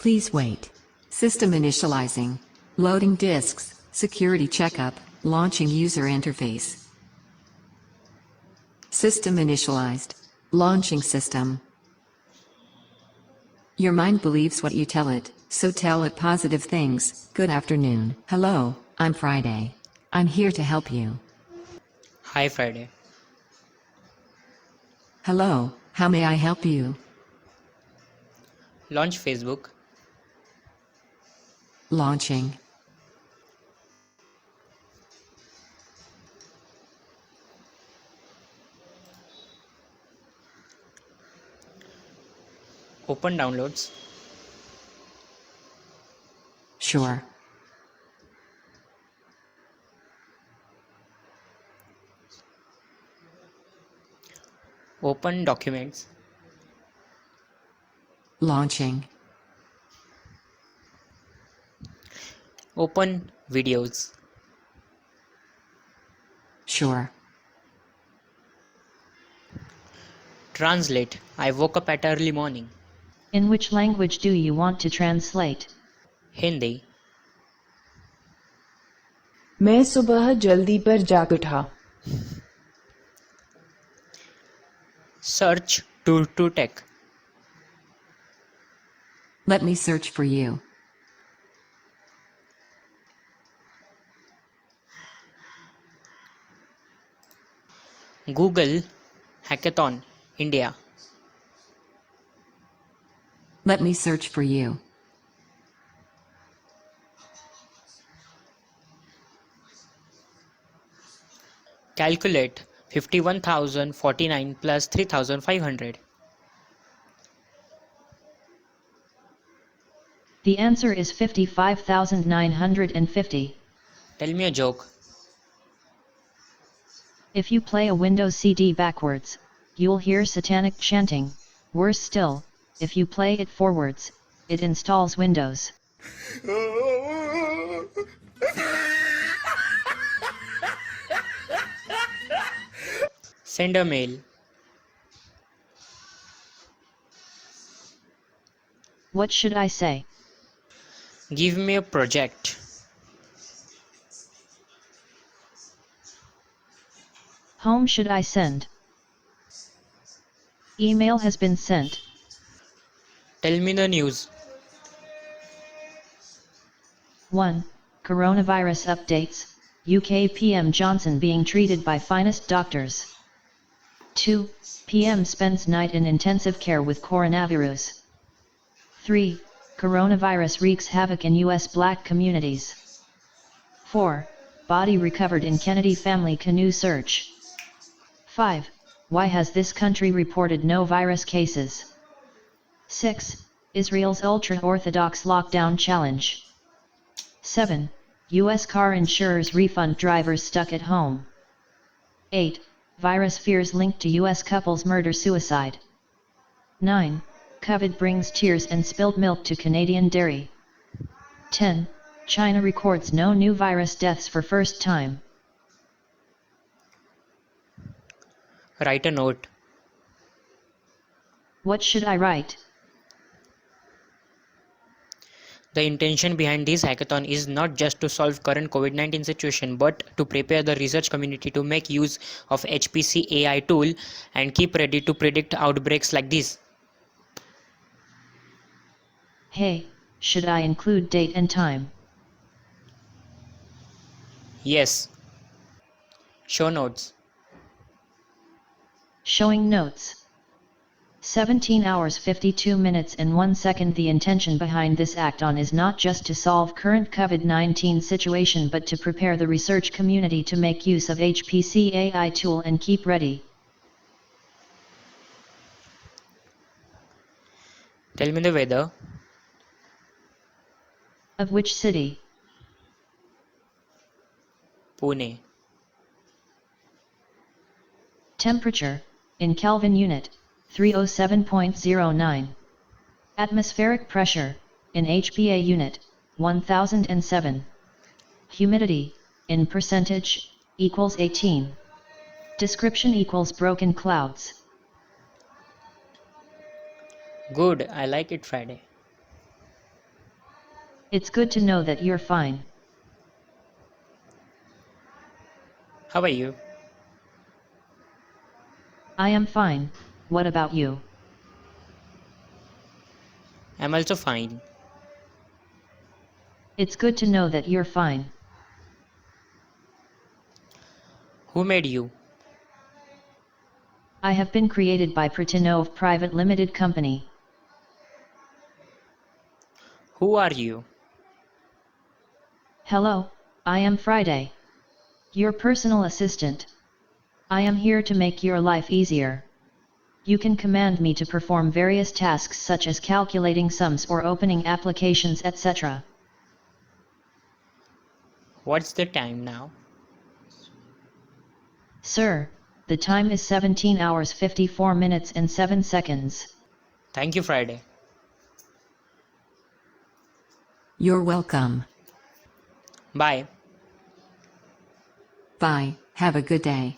Please wait. System initializing. Loading disks, security checkup, launching user interface. System initialized. Launching system. Your mind believes what you tell it, so tell it positive things. Good afternoon. Hello, I'm Friday. I'm here to help you. Hi Friday. Hello, how may I help you? Launch Facebook. Launching. Open downloads. Sure. Open documents. Launching. Open videos. Sure. Translate. I woke up at early morning. In which language do you want to translate? Hindi. मैं सुबह जल्दी पर जाग उठा. Search to tech. Let me search for you. Google Hackathon India. Let me search for you. Calculate 51,049 plus 3,500. The answer is 55,950. Tell me a joke. If you play a Windows CD backwards, you'll hear satanic chanting. Worse still, if you play it forwards, it installs Windows. Send a mail. What should I say? Give me a project. Whom should I send? Email has been sent. Tell me the news. 1. Coronavirus updates. UK PM Johnson being treated by finest doctors. 2. PM spends night in intensive care with coronavirus. 3. Coronavirus wreaks havoc in US black communities. 4. Body recovered in Kennedy family canoe search. 5. Why has this country reported no virus cases? 6. Israel's ultra-Orthodox lockdown challenge. 7. US car insurers refund drivers stuck at home. 8. Virus fears linked to US couple's murder-suicide. 9. COVID brings tears and spilled milk to Canadian dairy. 10. China records no new virus deaths for first time. Write a note. What should I write? The intention behind this hackathon is not just to solve current COVID-19 situation, but to prepare the research community to make use of HPC AI tool and keep ready to predict outbreaks like this. Hey, should I include date and time? Yes. Show notes. Showing notes. 17 hours 52 minutes and 1 second. The intention behind this act-on is not just to solve current COVID-19 situation but to prepare the research community to make use of HPC AI tool and keep ready. Tell me the weather. Of which city? Pune. Temperature, in Kelvin unit, 307.09. Atmospheric pressure, in HPA unit, 1007. Humidity, in percentage, equals 18. Description equals broken clouds. Good, I like it Friday. It's good to know that you're fine. How are you? I am fine, what about you? I'm also fine. It's good to know that you're fine. Who made you? I have been created by Pratinov Private Limited Company. Who are you? Hello, I am Friday. Your personal assistant. I am here to make your life easier. You can command me to perform various tasks such as calculating sums or opening applications, etc. What's the time now? Sir, the time is 17 hours 54 minutes and 7 seconds. Thank you, Friday. You're welcome. Bye. Bye, have a good day.